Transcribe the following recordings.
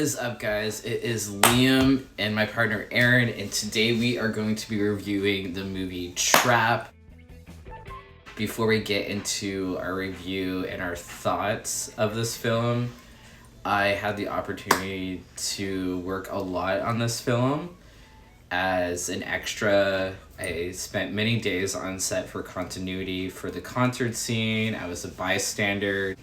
is up, guys? It is Liam and my partner Aaron, and today we are going to be reviewing the movie Trap. Before we get into our review and our thoughts of this film, I had the opportunity to work a lot on this film. As an extra, I spent many days on set for continuity for the concert scene. I was a bystander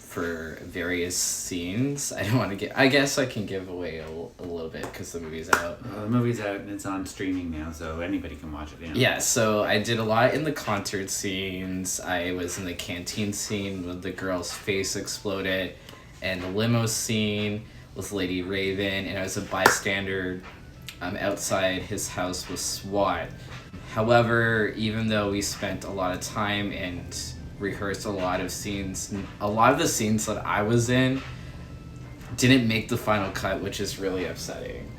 for various scenes. I don't want to I guess I can give away a little bit because the movie's out. The movie's out and it's on streaming now, so anybody can watch it. Yeah, so I did a lot in the concert scenes. I was in the canteen scene when the girl's face exploded, and the limo scene with Lady Raven, and I was a bystander outside his house with SWAT. However, even though we spent a lot of time and rehearsed a lot of scenes, a lot of the scenes that I was in didn't make the final cut, which is really upsetting.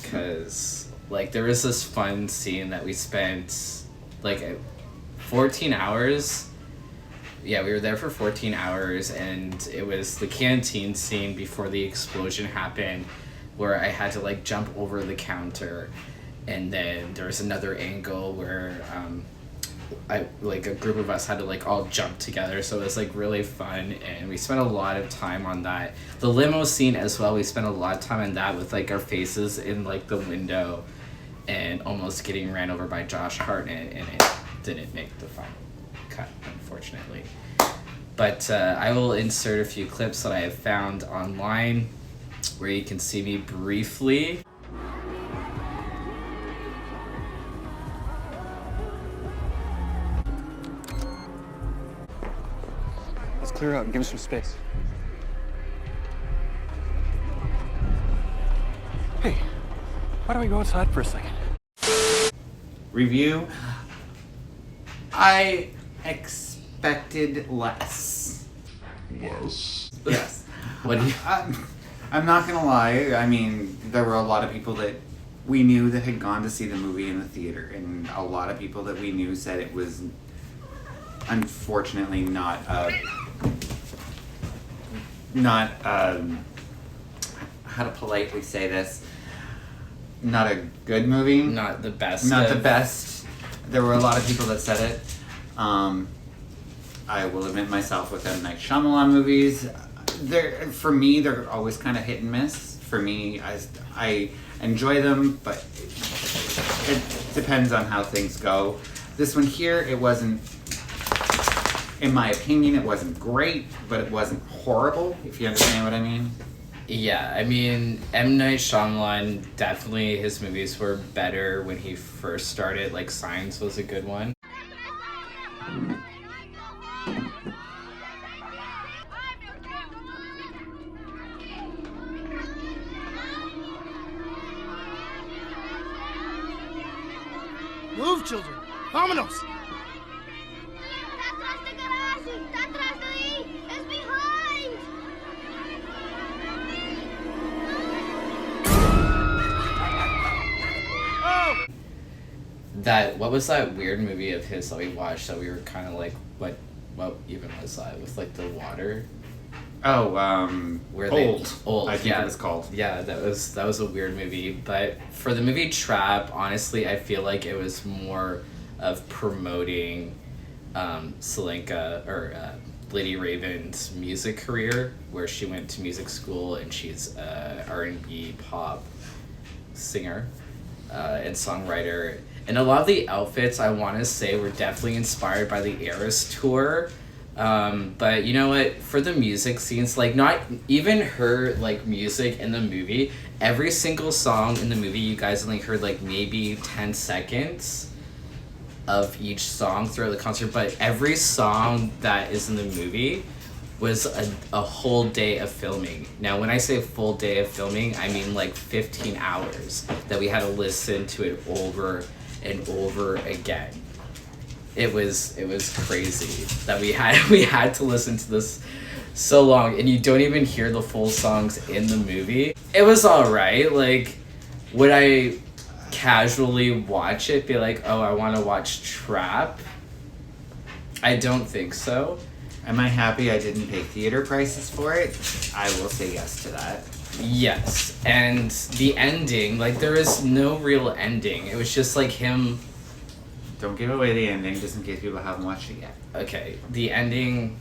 Because, like, there was this fun scene that we spent, like, 14 hours. Yeah, we were there for 14 hours, and it was the canteen scene before the explosion happened, where I had to, like, jump over the counter. And then there was another angle where a group of us had to, like, all jump together, so it was, like, really fun, and we spent a lot of time on that. The limo scene as well, we spent a lot of time on that with, like, our faces in, like, the window and almost getting ran over by Josh Hartnett, and it didn't make the final cut, unfortunately. But I will insert a few clips that I have found online where you can see me briefly. Clear out and give him some space. Hey, why don't we go outside for a second? Review. I expected less. Yes. What do you... I'm not gonna lie. I mean, there were a lot of people that we knew that had gone to see the movie in the theater, and a lot of people that we knew said it was unfortunately not how to politely say this, not a good movie. Not the best. The best. There were a lot of people that said it. I will admit myself with M. Night Shyamalan movies, for me, they're always kind of hit and miss. For me, I enjoy them, but it depends on how things go. This one here, it wasn't, in my opinion, it wasn't great, but it wasn't horrible, if you understand what I mean. Yeah, I mean, M. Night Shyamalan, definitely his movies were better when he first started. Like, Signs was a good one. Move, children! Vámonos! What was that weird movie of his that we watched that we were kind of like, what even was that? With, like, the water? Oh, Where Old. I think it was called. Yeah, that was a weird movie. But for the movie Trap, honestly, I feel like it was more of promoting Selenka, or Lady Raven's music career, where she went to music school and she's a R&B pop singer and songwriter. And a lot of the outfits, I want to say, were definitely inspired by the Eras tour. But you know what? For the music scenes, like, not even her, like, music in the movie, every single song in the movie, you guys only heard, like, maybe 10 seconds of each song throughout the concert. But every song that is in the movie was a whole day of filming. Now, when I say full day of filming, I mean, like, 15 hours that we had to listen to it over and over again. It was crazy that we had to listen to this so long, and you don't even hear the full songs in the movie. It was alright. Like, would I casually watch it, be like, oh, I want to watch Trap? I don't think so. Am I happy I didn't pay theater prices for it? I will say yes to that. Yes, and the ending, like, there is no real ending. It was just like him. Don't give away the ending, just in case people haven't watched it yet. Okay, the ending,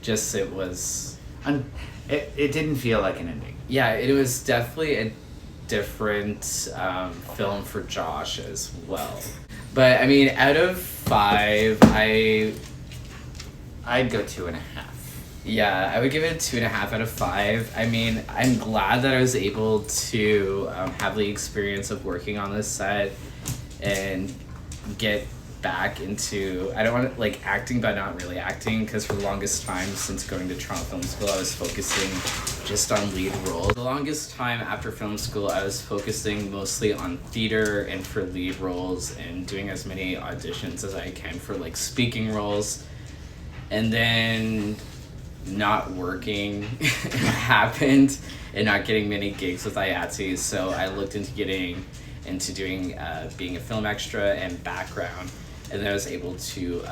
just it was. And it didn't feel like an ending. Yeah, it was definitely a different film for Josh as well. But I mean, out of 5, I'd go 2.5. Yeah, I would give it a 2.5 out of 5. I mean, I'm glad that I was able to have the experience of working on this set and get back into, I don't want to, like, acting, but not really acting, because for the longest time since going to Toronto Film School, I was focusing just on lead roles. The longest time after film school, I was focusing mostly on theater and for lead roles and doing as many auditions as I can for, like, speaking roles. And then not working happened and not getting many gigs with IATSE, so I looked into getting into doing being a film extra and background, and then I was able to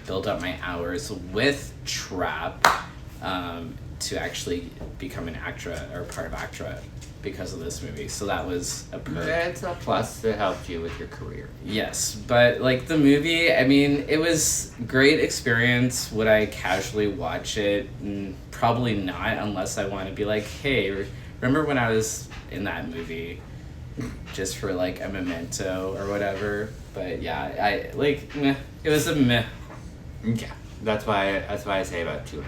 build up my hours with Trap to actually become an actra or part of ACTRA because of this movie. So that was a perk. It's a plus to help you with your career. Yes, but like the movie, I mean, it was great experience. Would I casually watch it? Probably not, unless I want to be like, hey, remember when I was in that movie? Just for like a memento or whatever. But yeah, I like meh. It was a meh. Yeah, that's why I say about 2.5.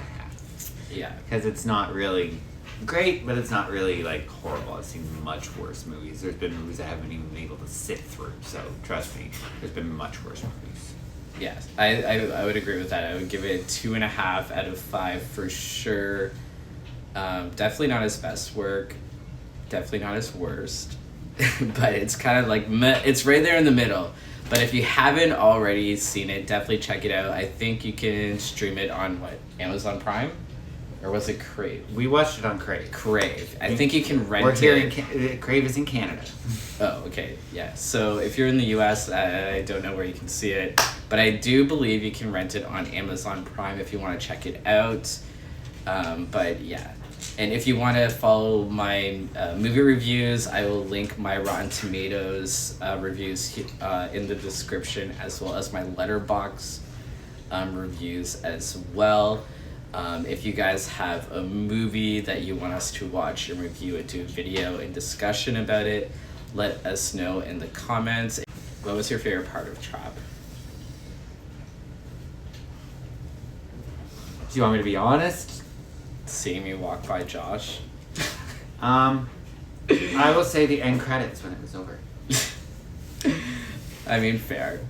Yeah, because it's not really great, but it's not really like horrible. I've seen much worse movies. There's been movies I haven't even been able to sit through. So trust me, there's been much worse movies. yes, I would agree with that. I would give it 2.5 out of 5 for sure. Definitely not his best work. Definitely not his worst. But it's kind of like meh. It's right there in the middle. But if you haven't already seen it, definitely check it out. I think you can stream it on what, Amazon Prime? Or was it Crave? We watched it on Crave. Crave. I think you can rent We're here it. in Crave is in Canada. Oh, okay. Yeah. So if you're in the US, I don't know where you can see it. But I do believe you can rent it on Amazon Prime if you want to check it out. But yeah. And if you want to follow my movie reviews, I will link my Rotten Tomatoes reviews in the description, as well as my Letterboxd reviews as well. If you guys have a movie that you want us to watch and review and do a video and discussion about it, let us know in the comments. What was your favorite part of Trap? Do you want me to be honest? Seeing me walk by Josh? I will say the end credits when it was over. I mean, fair.